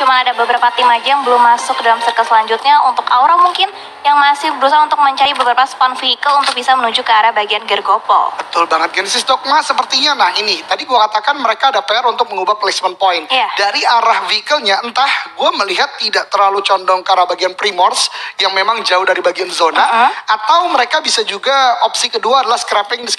cuma ada beberapa tim aja yang belum masuk ke dalam circle selanjutnya. Untuk Aura mungkin yang masih berusaha untuk mencari beberapa spawn vehicle untuk bisa menuju ke arah bagian Gergopol. Betul banget, Genesis Dogma sepertinya. Nah ini, tadi gue katakan mereka ada PR untuk mengubah placement point. Iya. Dari arah vehicle-nya, entah gue melihat tidak terlalu condong ke arah bagian Primors yang memang jauh dari bagian zona, atau mereka bisa juga opsi kedua adalah scrapping di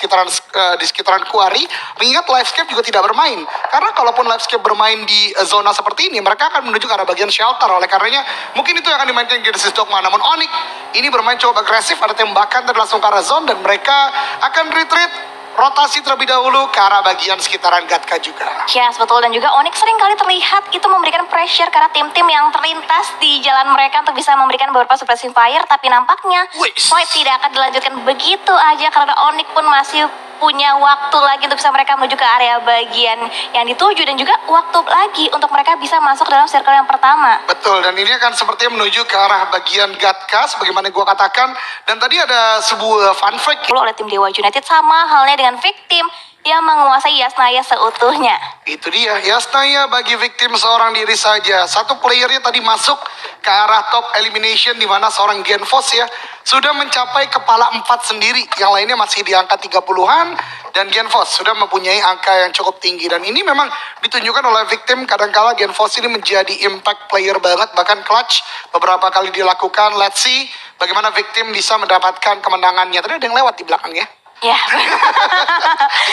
sekitaran Quarry, mengingat Livescape juga tidak bermain. Karena kalaupun Livescape bermain di zona seperti ini, mereka akan menuju ke arah bagian shelter. Oleh karenanya, mungkin itu yang akan dimainkan Genesis Dogma. Namun Onyx ini bermain cukup agresif, ada tembakan dan langsung ke arah zone, dan mereka akan retreat, rotasi terlebih dahulu ke arah bagian sekitaran Gatka juga. Yes, betul. Dan juga Onyx sering kali terlihat itu memberikan pressure karena tim-tim yang terlintas di jalan mereka untuk bisa memberikan beberapa suppressing fire. Tapi nampaknya fight tidak akan dilanjutkan begitu aja karena Onyx pun masih punya waktu lagi untuk bisa mereka menuju ke area bagian yang dituju, dan juga waktu lagi untuk mereka bisa masuk dalam circle yang pertama. Betul, dan ini akan sepertinya menuju ke arah bagian Gatka sebagaimana gue katakan. Dan tadi ada sebuah fun fact Oleh tim Dewa United, sama halnya dengan Victim yang menguasai Yasnaya seutuhnya. Itu dia, Yasnaya bagi Victim seorang diri saja. Satu playernya tadi masuk ke arah top elimination, di mana seorang Genfos ya sudah mencapai kepala 4 sendiri. Yang lainnya masih di angka 30-an, dan Genfos sudah mempunyai angka yang cukup tinggi. Dan ini memang ditunjukkan oleh Victim, kadangkala Genfos ini menjadi impact player banget, bahkan clutch beberapa kali dilakukan. Let's see bagaimana Victim bisa mendapatkan kemenangannya. Tadi ada yang lewat di belakang ya. Ya.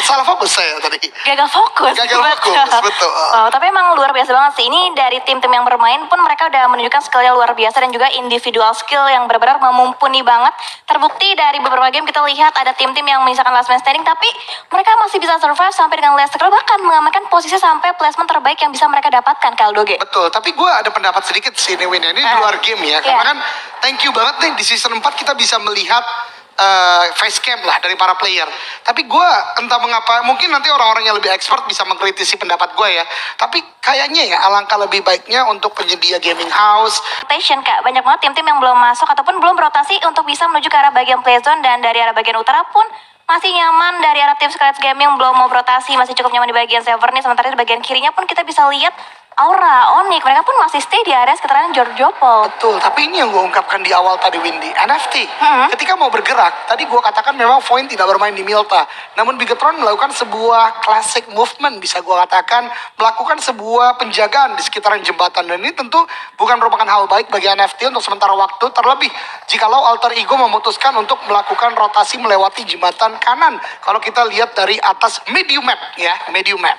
Salah fokus saya tadi. Gagal fokus. Betul. Oh, tapi emang luar biasa banget sih. Ini dari tim-tim yang bermain pun mereka udah menunjukkan skillnya luar biasa, dan juga individual skill yang benar-benar mumpuni banget. Terbukti dari beberapa game kita lihat ada tim-tim yang menyisakan last man standing, tapi mereka masih bisa survive sampai dengan last circle, bahkan mengamankan posisi sampai placement terbaik yang bisa mereka dapatkan, Kaldoge. Betul, tapi gue ada pendapat sedikit sih ini Win. Ini di luar game ya. Karena kan thank you banget nih di season 4 kita bisa melihat face cam lah dari para player. Tapi gue entah mengapa, mungkin nanti orang-orang yang lebih expert bisa mengkritisi pendapat gue ya. Tapi kayaknya ya alangkah lebih baiknya untuk penyedia gaming house. Kak, banyak banget tim-tim yang belum masuk ataupun belum berotasi untuk bisa menuju ke arah bagian play zone, dan dari arah bagian utara pun masih nyaman. Dari arah tim Scarlet Gaming belum mau berotasi, masih cukup nyaman di bagian Severny. Sementara di bagian kirinya pun kita bisa lihat Aura, Onyx, mereka pun masih stay di area sekitaran Gergopol. Betul, tapi ini yang gue ungkapkan di awal tadi, Windy. NFT, ketika mau bergerak, tadi gue katakan memang Void tidak bermain di Milta. Namun Bigetron melakukan sebuah classic movement, bisa gue katakan, melakukan sebuah penjagaan di sekitaran jembatan. Dan ini tentu bukan merupakan hal baik bagi NFT untuk sementara waktu, terlebih jikalau Alter Ego memutuskan untuk melakukan rotasi melewati jembatan kanan. Kalau kita lihat dari atas medium map, ya, medium map,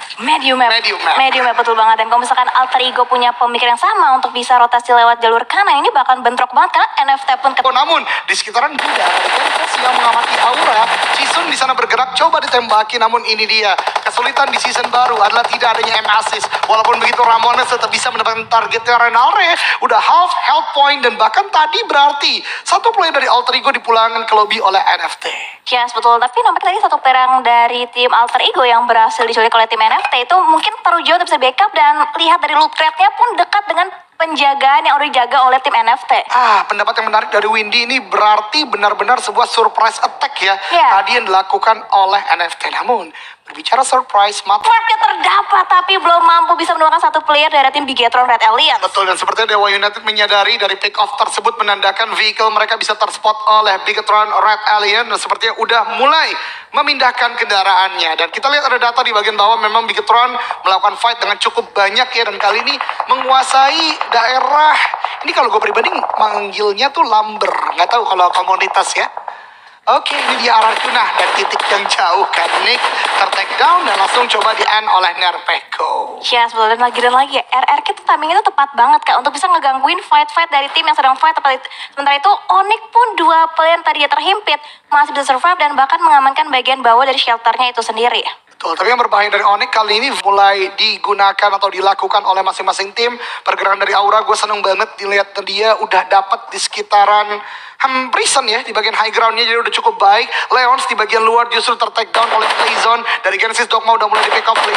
betul banget. Dan kalau misalkan Alter Ego punya pemikiran yang sama untuk bisa rotasi lewat jalur kanan, ini bahkan bentrok banget karena NFT pun namun di sekitaran Buddha ada Genfos yang mengamati Aura. Season di sana bergerak, coba ditembaki, namun ini dia kesulitan di season baru adalah tidak adanya M-assist. Walaupun begitu, Ramones tetap bisa mendapatkan targetnya. Renalre udah half health point, dan bahkan tadi berarti satu player dari Alter Ego dipulangkan ke lobby oleh NFT. Yes, betul. Tapi nampaknya tadi satu player dari tim Alter Ego yang berhasil diculik oleh tim NFT itu mungkin terlalu jauh untuk bisa backup, dan lihat dari loot crate-nya pun dekat dengan penjagaan yang udah dijaga oleh tim NFT. Pendapat yang menarik dari Windy, ini berarti benar-benar sebuah surprise attack ya. Tadi yang dilakukan oleh NFT. Namun berbicara surprise, Trapnya terdapat tapi belum mampu bisa menemukan satu player dari tim Bigetron Red Alliance. Betul, dan sepertinya Dewa United menyadari dari pick off tersebut menandakan vehicle mereka bisa terspot oleh Bigetron Red Alliance, dan sepertinya udah mulai memindahkan kendaraannya. Dan kita lihat ada data di bagian bawah, memang Bigetron melakukan fight dengan cukup banyak ya, dan kali ini menguasai daerah. Ini kalau gue pribadi manggilnya tuh Lumber, nggak tahu kalau komunitas ya. Oke, ini dia Ararjuna dan titik yang jauh kan. Nick ter-take down dan langsung coba di-end oleh Nerpeko. Ya, sebetulnya lagi dan lagi ya. RRQ itu timingnya itu tepat banget Kak untuk bisa ngegangguin fight-fight dari tim yang sedang fight. Sementara itu Onyx pun dua player yang tadinya terhimpit masih bisa survive dan bahkan mengamankan bagian bawah dari shelternya itu sendiri. Betul, tapi yang berbahaya dari Onyx kali ini mulai digunakan atau dilakukan oleh masing-masing tim. Pergerakan dari Aura, gue seneng banget dilihat dia udah dapat di sekitaran Prison ya, di bagian high groundnya jadi udah cukup baik. Leons di bagian luar justru ter-take down oleh Playzone. Dari Genesis Dogma udah mulai di-pick up oleh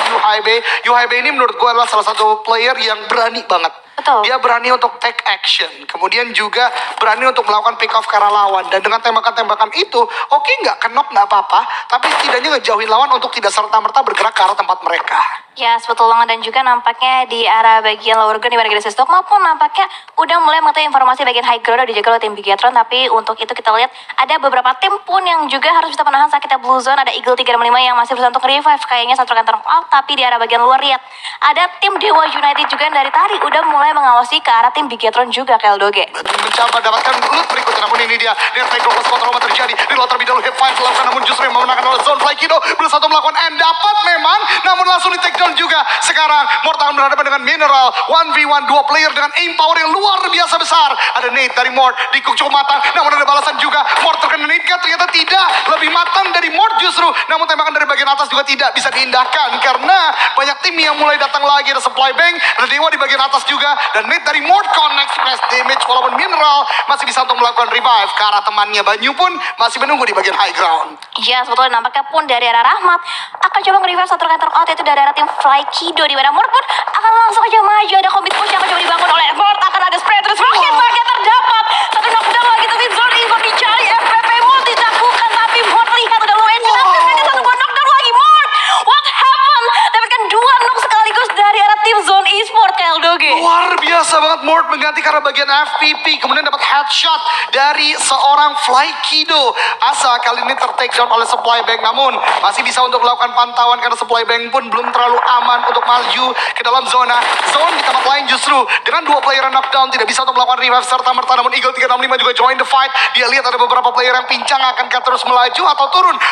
UHB ini menurut gue adalah salah satu player yang berani banget. Betul. Dia berani untuk take action, kemudian juga berani untuk melakukan pick off ke arah lawan. Dan dengan tembakan-tembakan itu, oke nggak kenok nggak apa-apa, tapi setidaknya ngejauhin lawan untuk tidak serta-merta bergerak ke arah tempat mereka. Ya, betul banget. Dan juga nampaknya di arah bagian lower ground di mana Genesis Dogma pun nampaknya udah mulai mengetahui informasi bagian high ground udah dijaga oleh tim Bigetron. Tapi untuk itu kita lihat ada beberapa tim pun yang juga harus bisa menahan sakitnya Blue Zone. Ada Eagle 365 yang masih berusaha untuk revive. Kayaknya satu rekan out. Tapi di arah bagian luar lihat ada tim Dewa United juga yang dari tadi udah mulai mengawasi ke arah tim Bigetron juga, Keldoge. Mencoba dapatkan loot berikutnya, namun ini dia take close control terjadi di luar terlebih dahulu. Hip fight dilakukan, namun justru yang memenangkan oleh Zone Fly Kido berusaha untuk melakukan end dapat memang, namun langsung di take down juga. Sekarang Mort akan berhadapan dengan Mineral 1v1 dua player dengan aim power yang luar biasa besar. Ada Nate dari Mort, Dikuk cukup matang, namun ada balasan juga. Mort terkena Nate kan ternyata tidak, lebih matang dari Mort justru, namun tembakan dari bagian atas juga tidak bisa diindahkan karena banyak tim yang mulai datang lagi. Ada Supply Bank, ada Dewa di bagian atas juga, dan Nate dari Mort connect splash damage walaupun Mineral masih bisa untuk melakukan revive ke arah temannya. Banyu pun masih menunggu di bagian high ground. Ya, sebetulnya nampaknya pun dari arah Rahmat akan coba nge-revive satu rekan out, yaitu dari arah tim Fly Kido, di mana Mort pun akan langsung aja maju. Ada commit push yang akan coba dibangun oleh Mort, akan ada spray terus makin terdapat satu knockdown lagi, tapi Zone Info dicari FPP Mort dilakukan, tapi Mort lihat udah low engine, tapi ada satu buah knockdown lagi. Mort, what happened? Dapatkan dua knock sekaligus dari arah tim Zone Esport, Keldoge. Luar biasa banget Mort mengganti karena bagian FPP, kemudian dapat headshot dari seorang Fly Kido. Asa kali ini ter-take down oleh Supply Bank, namun masih bisa untuk melakukan pantauan karena Supply Bank pun belum terlalu aman untuk maju ke dalam zona. Zone di tempat lain justru dengan dua player knockdown tidak bisa untuk melakukan revive serta merta, namun Eagle 365 juga join the fight. Dia lihat ada beberapa player yang pincang, akankah terus melaju atau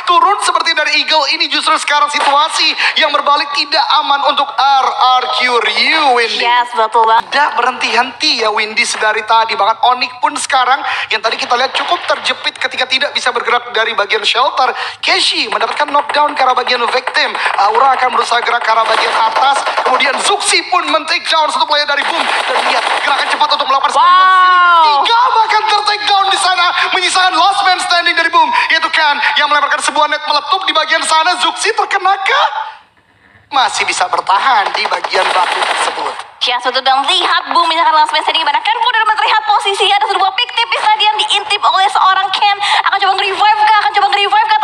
turun seperti dari Eagle. Ini justru sekarang situasi yang berbalik tidak aman untuk RRQ Ryu, Windy. Yes, betul banget. Tidak berhenti-henti ya Windy dari tadi. Bahkan Onyx pun sekarang yang tadi kita lihat cukup terjepit ketika tidak bisa bergerak dari bagian shelter. Keshi mendapatkan knockdown ke arah bagian victim. Aura akan berusaha gerak ke arah bagian atas. Kemudian Zuxi pun men-take down satu player dari Boom. Dan lihat gerakan cepat untuk melakukan tiga bahkan ter-take down di sana, menyisakan last man standing dari Boom, yaitu Kan yang melemparkan sebuah net meletup di bagian sana. Zuxi terkenakah? Masih bisa bertahan di bagian batu tersebut. Ya, sudah dan lihat Boom misalkan last man standing, mana Ken pun udah terlihat posisi ada sebuah pick tipis tadi yang diintip oleh seorang Ken. Akan coba nge-revive kah?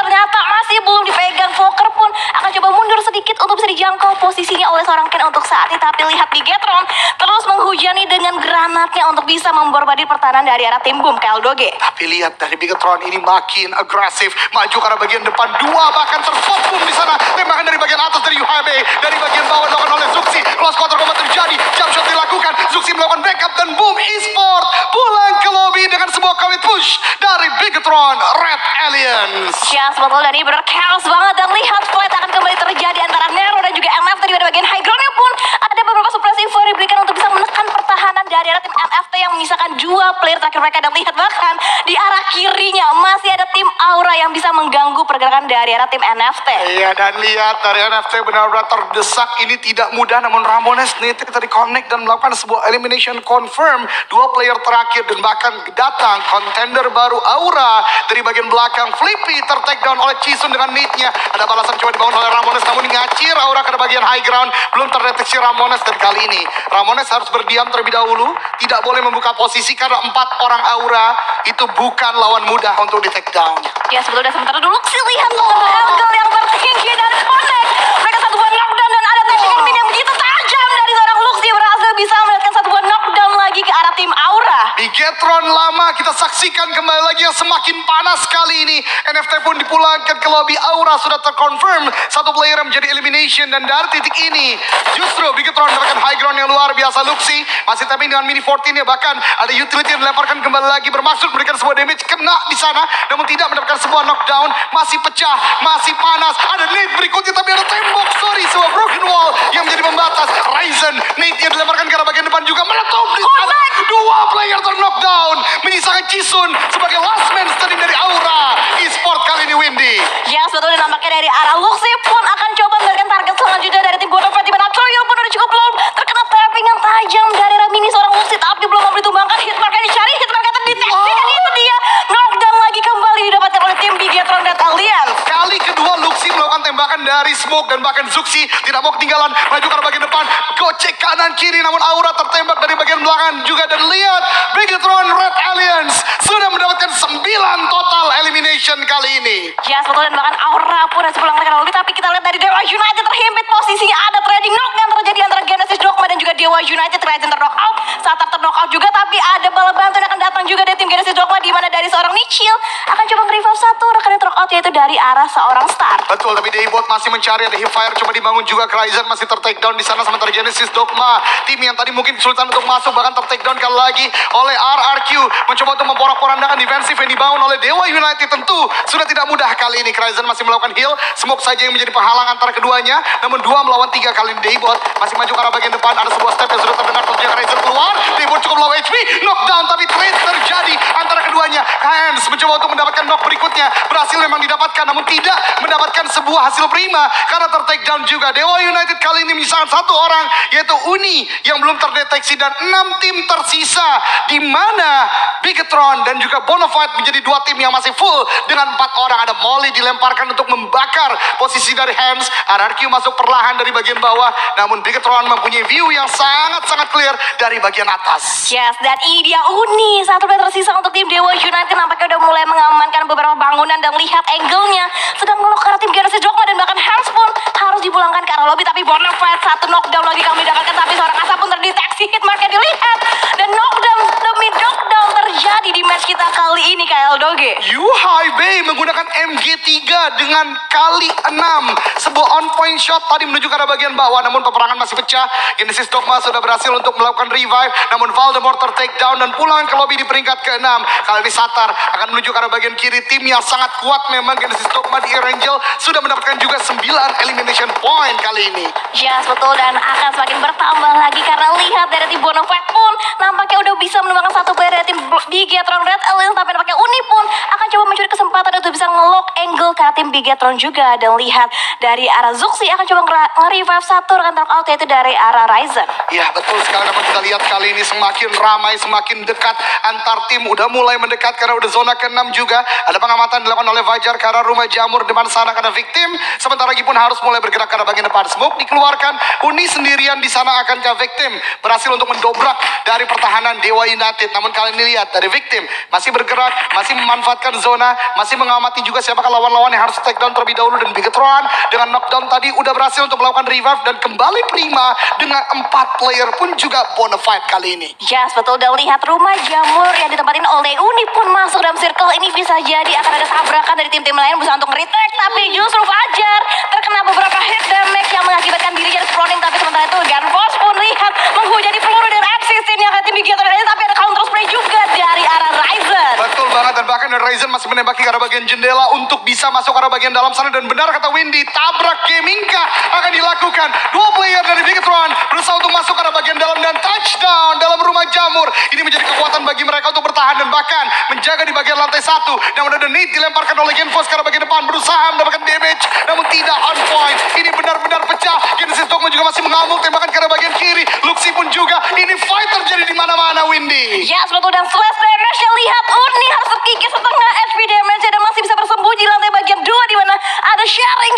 Ternyata masih belum dipegang. Fokker pun akan coba mundur sedikit untuk bisa dijangkau posisinya oleh seorang Ken untuk saat ini. Tapi lihat Bigetron terus menghujani dengan granatnya untuk bisa memborbardir pertahanan dari arah tim Boom, Keldoge. Tapi lihat dari Bigetron ini makin agresif, maju ke arah bagian depan, dua bahkan terspot Boom di sana. Tembakan dari bagian atas dari UHB, dari bagian bawah dilakukan oleh Zuxi. Close quarter combat terjadi, jump shot dilakukan, Zuxi melakukan backup dan Boom Esport pulang ke lobby dengan sebuah commit push dari Bigetron Red Aliens. Ya, sebetulnya ini benar chaos banget. Dan lihat fight akan kembali terjadi antara Nero dan juga MFT di bagian high groundnya pun ada beberapa suppressive info diberikan untuk bisa menekan pertahanan dari arah tim MFT yang menyisakan dua player terakhir mereka. Dan lihat bahkan di arah kirinya masih ada tim Aura yang bisa mengganggu pergerakan dari arah tim NFT. Iya, dan lihat dari NFT benar-benar terdesak. Ini tidak mudah, namun Ramones Nate tadi connect dan melakukan sebuah elimination confirm dua player terakhir, dan bahkan datang contender baru Aura dari bagian belakang. Flippy ter-take down oleh Chisun dengan Nate-nya. Ada balasan coba dibangun oleh Ramones, namun ngacir Aura ke bagian high ground. Belum terdeteksi Ramones, dan kali ini Ramones harus berdiam terlebih dahulu. Tidak boleh membuka posisi karena 4 orang Aura itu bukan lawan mudah untuk di take down. Ya, sebetulnya sementara dulu sih lihat angle yang tertinggi dan connect. Mereka satu buah knockdown dan ada tendangan min yang begitu tajam dari seorang Luxi berhasil bisa melihatkan satu buah knockdown lagi ke arah tim Aura. Bigetron lama kita saksikan kembali lagi yang semakin panas kali ini. NFT pun dipulangkan ke lobby. Aura sudah terkonfirm satu player yang menjadi elimination, dan dari titik ini justru Bigetron mendapatkan high ground yang luar biasa. Luxi masih tapping dengan mini 14 nya, bahkan ada utility yang dilemparkan kembali lagi bermaksud memberikan sebuah damage, kena di sana namun tidak mendapatkan sebuah knockdown. Masih pecah, masih panas. Ada nade berikutnya, tapi ada tembok, sebuah broken wall yang menjadi pembatas. Ryzen, nade yang dilemparkan ke arah bagian depan juga meletup di sana. Dua player ter-knockdown, menyisakan Chisun sebagai last man standing dari Aura Esport kali ini, Windy. Ya, sebetulnya nampaknya dari arah Luxi pun akan coba memberikan target selanjutnya dari tim God of War, di mana Troyol pun udah cukup belum terkena tapping yang tajam dari arah mini seorang Luxi, tapi belum mau ditumbangkan. Hitmark yang dicari, Hitmark yang terdeteksi, dan itu dia knockdown lagi kembali didapatkan oleh tim Bigetron Red Alliance. Kali kedua Luxi melakukan tembakan dari smoke, dan bahkan Zuxi tidak mau ketinggalan, maju ke arah bagian depan, gocek kanan kiri, namun Aura tertembak dari bagian belakang juga. Dan lihat Bigetron Red Alliance sudah mendapatkan 9 total elimination Elimination kali ini. Yes, betul, dan bahkan aura pun harus pulang ke lobby. Tapi kita lihat dari Dewa United terhimpit posisinya, ada trading knock yang terjadi antara Genesis Dogma dan juga Dewa United. Ryzen terknock out, Satar terknock out juga, tapi ada bala bantuan yang akan datang juga dari tim Genesis Dogma, di mana dari seorang Nichil akan coba nge-revive satu rekan yang terknock out, yaitu dari arah seorang Star. Betul, tapi Daybot masih mencari, ada Hipfire coba dibangun juga, Ryzen masih ter-takedown di sana sementara Genesis Dogma, tim yang tadi mungkin kesulitan untuk masuk, bahkan ter-takedown kali lagi oleh RRQ, mencoba untuk memporak-porandakan defensif yang dibangun oleh Dewa United. Tentu sudah tidak mudah kali ini. Ryzen masih melakukan heal, smoke saja yang menjadi penghalang antara keduanya, namun 2 melawan 3 kali ini. Daybot masih maju ke arah bagian depan, ada sebuah step yang sudah terdengar, tentunya Ryzen keluar, Daybot cukup low HP, knockdown, tapi trade terjadi antara keduanya. Hands mencoba untuk mendapatkan knock berikutnya, berhasil memang didapatkan, namun tidak mendapatkan sebuah hasil prima karena ter-takedown juga. Dewa United kali ini menyisakan 1 orang, yaitu Uni yang belum terdeteksi, dan 6 tim tersisa, di mana Bigetron dan juga Bonafide menjadi 2 tim yang masih full dengan 4 orang. Ada Molly dilemparkan untuk membakar posisi dari Hands, RRQ masuk perlahan dari bagian bawah, namun Bigetron mempunyai view yang sangat-sangat clear dari bagian atas. Yes, dan ini dia Uni, 1 player tersisa untuk tim Dewa United. Nampaknya udah mulai mengamankan beberapa bangunan, dan lihat angle-nya sedang ngelok ke arah tim Genesis Dogma, dan bahkan Hands pun harus dipulangkan ke arah lobby. Tapi Bonafide 1 knockdown lagi kami dapatkan, tapi seorang Asa pun terdeteksi, hitmarknya dilihat, dan knockdown demi knockdown terjadi di match kita kali ini, KL Doge. Yuhai Bay menggunakan MG3 dengan kali 6, sebuah on point shot tadi menuju ke arah bagian bawah, namun peperangan masih pecah. Genesis Dogma sudah berhasil untuk melakukan revive, namun Voldemort ter-take down dan pulang ke lobby di peringkat ke-6. Kali ini Satar akan menuju ke arah bagian kiri, tim yang sangat kuat memang. Genesis Dogma di Erangel sudah mendapatkan juga 9 elimination point kali ini. Yes, betul, dan akan semakin bertambah lagi karena lihat dari tim Bonafide pun nampaknya udah bisa menemukan 1 player dari tim Bigetron Red Alliance, tapi nampaknya Uni pun akan coba mencuri kesempatan untuk bisa nge-lock angle ke tim Bigetron juga. Dan lihat dari arah Zuxi akan coba nge-revive 1 rekan out, yaitu dari arah Ryzen. Ya betul sekali, namun kita lihat kali ini semakin ramai, semakin dekat antar tim, udah mulai mendekat karena udah zona ke-6 juga. Ada pengamatan dilakukan oleh Fajar ke arah rumah jamur depan sana karena victim, sebentar lagi pun harus mulai bergerak ke arah bagian depan. Smoke dikeluarkan, Uni sendirian di sana akan ke victim, berhasil untuk mendobrak dari pertahanan Dewa United. Namun kali ini lihat dari victim masih bergerak, masih memanfaatkan zona, masih mengamati juga siapakah lawan-lawan yang harus take down terlebih dahulu. Dan Bigetron dengan knockdown tadi udah berhasil untuk melakukan revive dan kembali prima dengan 4 player pun juga Bonafide kali ini. Yes, betul, dan lihat rumah jamur yang ditempatin oleh Uni pun masuk dalam circle ini. Bisa jadi akan ada tabrakan dari tim-tim lain berusaha untuk retake, tapi justru Fajar terkena beberapa hit damage yang mengakibatkan dirinya proning. Tapi sementara itu Gunforce pun lihat menghujani peluru dari Axis ini akan tim Bigetron, tapi ada counter spray juga dari arah Ryzen. Betul banget, dan bahkan Ryzen masih menembaki ke arah bagian jendela untuk bisa masuk ke arah bagian dalam sana. Dan benar kata Windy, tabrak gamingkah akan dilakukan. 2 player dari Bigetron berusaha untuk masuk ke arah bagian dalam dan touchdown dalam rumah jamur. Ini menjadi kekuatan bagi mereka untuk bertahan dan bahkan menjaga di bagian lantai 1. Namun ada Nate dilemparkan oleh Genfos ke arah bagian depan, berusaha mendapatkan damage, namun tidak on point. Ini benar-benar pecah. Genesis Dogma juga masih mengamuk, tembakan ke arah bagian kiri. Luxi pun juga. Ini fight terjadi di mana-mana, Windy. Yes, betul, dan slash damage-nya lihat Uni harus terkikis setengah HP damage dan masih bisa bersembunyi di lantai bagian 2, di mana ada sharing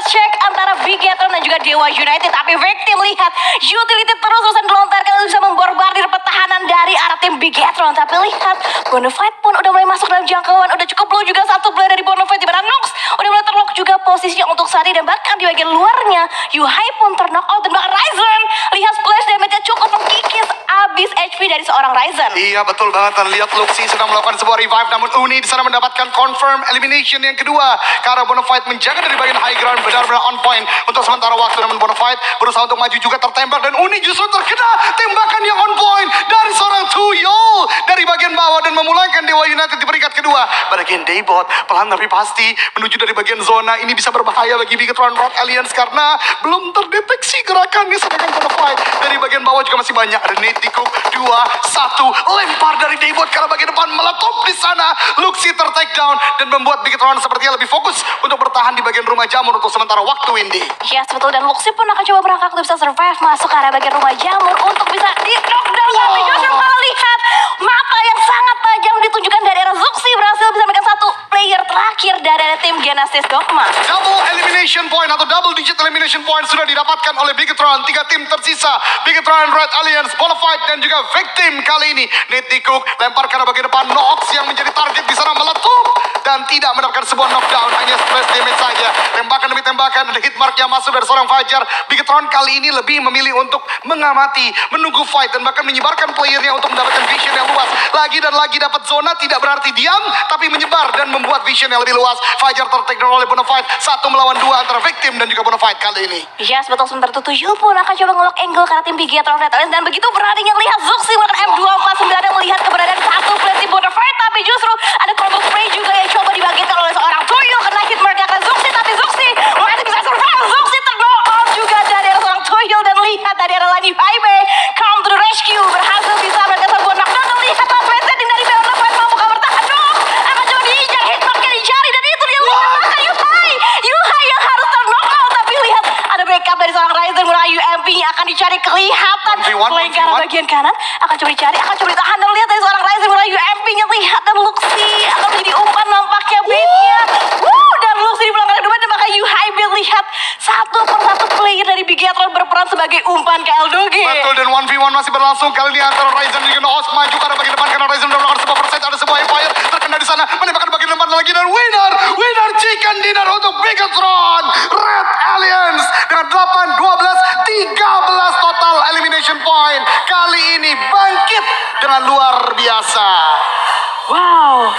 check antara Bigetron dan juga Dewa United. Tapi victim lihat utility terus-terusan dilontarkan untuk bisa memborbardir pertahanan dari arah tim Bigetron. Tapi lihat Bonafide pun udah mulai masuk dalam jangkauan, udah cukup low juga 1 player dari Bonafide, di mana Nox udah mulai terlock juga posisinya untuk Sari, dan bahkan di bagian luarnya Yuhai pun terknock out, dan bahkan Ryzen lihat splash damage-nya cukup mengkikis abis HP dari seorang Ryzen. Iya betul banget, dan lihat Luxi sedang melakukan sebuah revive, namun Uni di sana mendapatkan confirm elimination yang kedua karena Bonafide menjaga dari bagian high ground, benar-benar on point untuk sementara waktu. Namun Bonafide berusaha untuk maju juga, tertembak, dan Uni justru terkena tembakan yang on point dari seorang Tuyol dari bagian bawah dan memulangkan Dewa United di peringkat kedua. Bagian Daybot pelan tapi pasti menuju dari bagian zona. Ini bisa berbahaya bagi Bigetron Red Alliance karena belum terdeteksi gerakannya. Sedangkan Bonafide dari bagian bawah juga masih banyak. Ada Nate di Cook, 2, 1, lempar dari Daybot ke arah bagian depan, meletup di sana. Luxi ter-take down dan membuat Bigetron sepertinya lebih fokus untuk bertahan di bagian rumah jamur untuk sementara waktu, Windy. Yes, betul, dan Luxi pun akan coba berangkat untuk bisa survive masuk ke arah bagian rumah jamur untuk bisa di knockdown. Tapi justru malah lihat mata yang sangat tajam ditunjukkan dari arah Zuxi, berhasil bisa memberikan 1 player terakhir dari tim Genesis Dogma. Double elimination point atau double digit elimination point sudah didapatkan oleh Bigetron. 3 tim tersisa, Bigetron Red Alliance, Bonafide dan juga victim kali ini. Nate Cook lempar ke arah bagian depan, Nox yang menjadi target di sana meletup, dan dan tidak mendapatkan sebuah knockdown, hanya splash damage saja. Tembakan demi tembakan, ada hit mark yang masuk dari seorang Fajar. Bigetron kali ini lebih memilih untuk mengamati, menunggu fight, dan bahkan menyebarkan playernya untuk mendapatkan vision yang luas. Lagi dan lagi dapat zona, tidak berarti diam, tapi menyebar dan membuat vision yang lebih luas. Fajar tertake down oleh Bonafide, 1 melawan 2 antara victim dan juga Bonafide kali ini. Yes, betul. Sementara itu Tuyul pun akan coba ngelok angle karena tim Bigetron Red Alliance, dan begitu beraninya lihat Zuxi melakukan M249 yang melihat keberadaan satu play tim Bonafide, tapi justru ada combo spray juga yang coba dibagikan oleh seorang Tuyul kena hit mark akan Zuxi, tapi Zuxi masih bisa survive. Zuxi terknock out juga dari arah seorang Tuyul, dan lihat dari arah Lani Haibe come to the rescue, berhasil bisa melakukan sebuah knockdown, dan lihat last setting dari Beyond Love mampu cover tahan dong, akan coba diinjak hit mark yang dicari, dan itu dia lihat maka Yuhai yang harus terknock out, tapi lihat ada backup dari seorang Ryzen menggunakan UMP-nya akan dicari kelihatan flank ke arah bagian kanan, akan coba dicari, akan coba ditahan, dan lihat dari seorang Ryzen menggunakan UMP-nya, lihat dan Luxi akan menjadi umpan nampaknya bait-nya. Dan Luxi di belakang kedua, dan maka Yuhai lihat satu persatu player dari Bigetron berperan sebagai umpan ke LDG. Betul, dan 1v1 masih berlangsung kali ini antara Ryzen dan juga Host maju ke arah bagian depan karena Ryzen sudah melakukan sebuah perset, ada sebuah Empire terkena di sana, menembakkan bagian depan lagi, dan winner chicken dinner untuk Bigetron Red Alliance dengan 8-12 13 total elimination point. Kali ini bangkit dengan luar biasa. Wow.